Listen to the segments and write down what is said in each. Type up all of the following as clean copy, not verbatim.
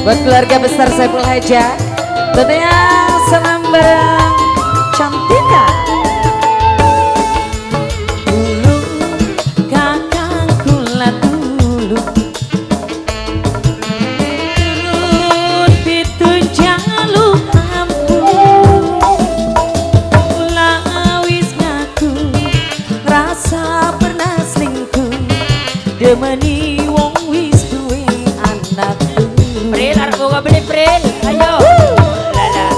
Buat keluarga besar Saiful Haja, tentunya salam bareng Cantika. Dulu kakang kula dulu turut ditunjang lu ampun, kula wis ngaku rasa pernah selingkuh demeni wong wis duwe anak. Pril, argo ka beli Pril, ayo. Lala.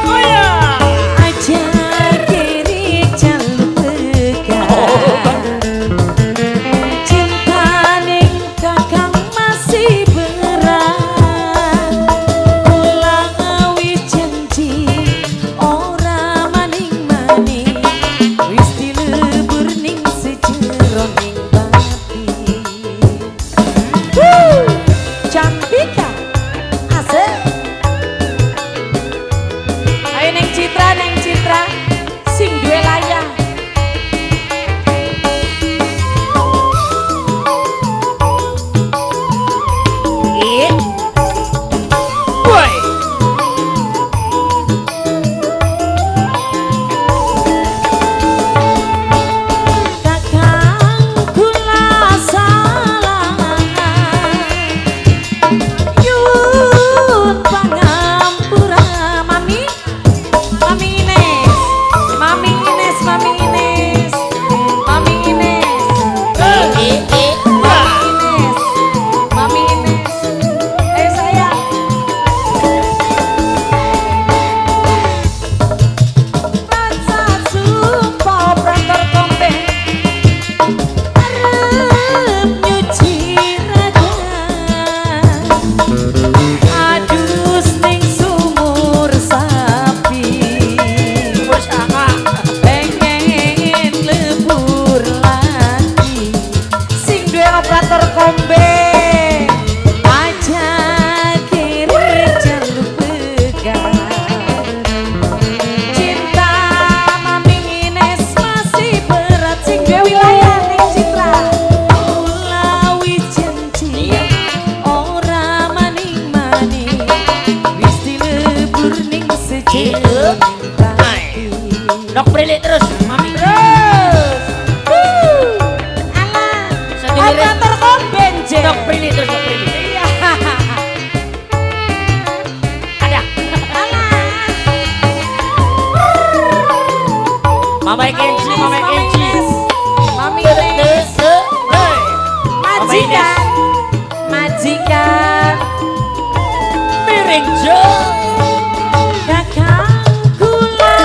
Oh ya. Ajar diri jalur pegang, cinta ning kakang masih berat. Kula wis janji ora maning-maning, wis dilebur ning sejero ning Cantika, asik. Ayo neng Citra, sing duwe layang. Woi. Kakang kula salah, yun pangampura. Mami Ines, Mami Ines, Mami Ines, Mami Ines, Mami Ines, Mami Ines. Ayo sayang. Rasa sumpah prantor kombe, arep nyuci raga, adus ning sumur sapi, Bersama. pengen lebur lagi. Sing duwe operator kombe aja kiri jalur pegang, cinta Mami Ines masih berat. Sing duwe wilayah ning Citra, kula wis janji ora maning-maning, wis dilebur ning sejero pati. Dok Pril terus, Mami. Alah, Sendiri. operator komben je. Dok Pril terus, Dok Pril. Iya. Ada. Alah. Mama Kenji, Mama Kenji. Mami Ines, Hey. majikan, majikan. Piring jo. Kakang kula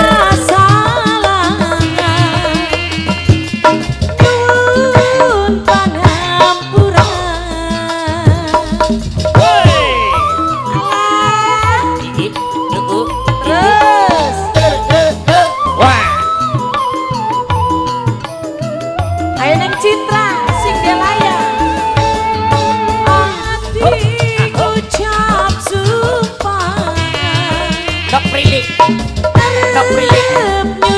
salah, nyuwun pangampura. Woi. Alah, Iki, tuku. terus. Wah. Ayo neng Citra, sing dia layang. Hatiku ucap sumpah, Dok Pril. Dok Pril.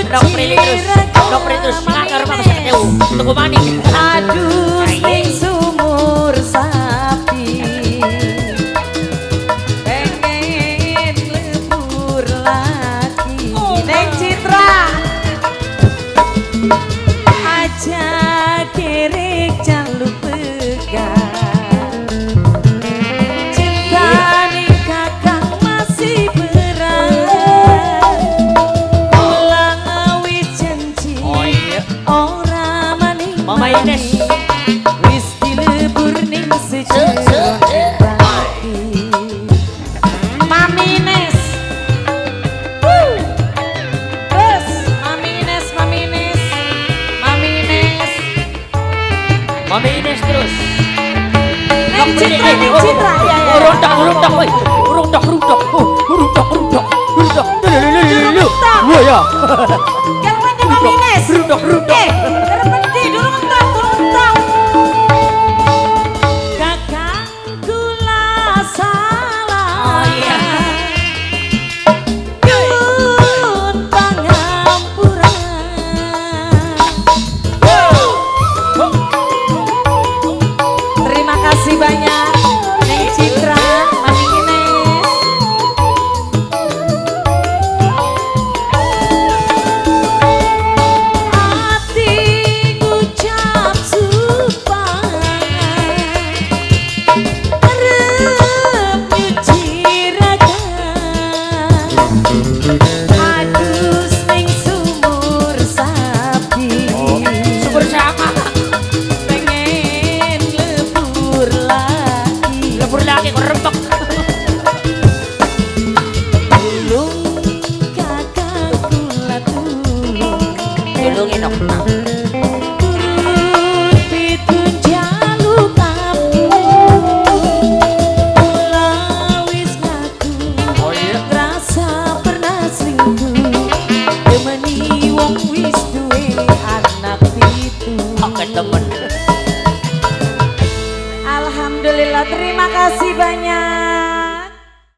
Dok Pril terus. Dok Pril terus. Ngantar Mama saya ketemu. Tunggu maning. adus ning sumur sapi, pengen lebur lagi. Neng Citra, aja kirik jalur pegang, cinta ning kakang masih berat. Kula wis janji Oh iya. ora maning-maning, Mama Ines. wis dilebur ning sejero pati. Mami Ines, terus Mami Ines, Mami Ines, Mami Ines. Mami Ines terus. Neng Citra, Neng Citra, ya ya. Rundak, rundak, woi. Rundak, rundak. Rundak, rundak. Rundak. Lulu. Wah ya. Yang mana Mami Ines? Rundak, rundak. Berhenti dulu mentang, mentang. Kakang kula salah. Oh iya. Nyuwun pangampura. Terima kasih banyak.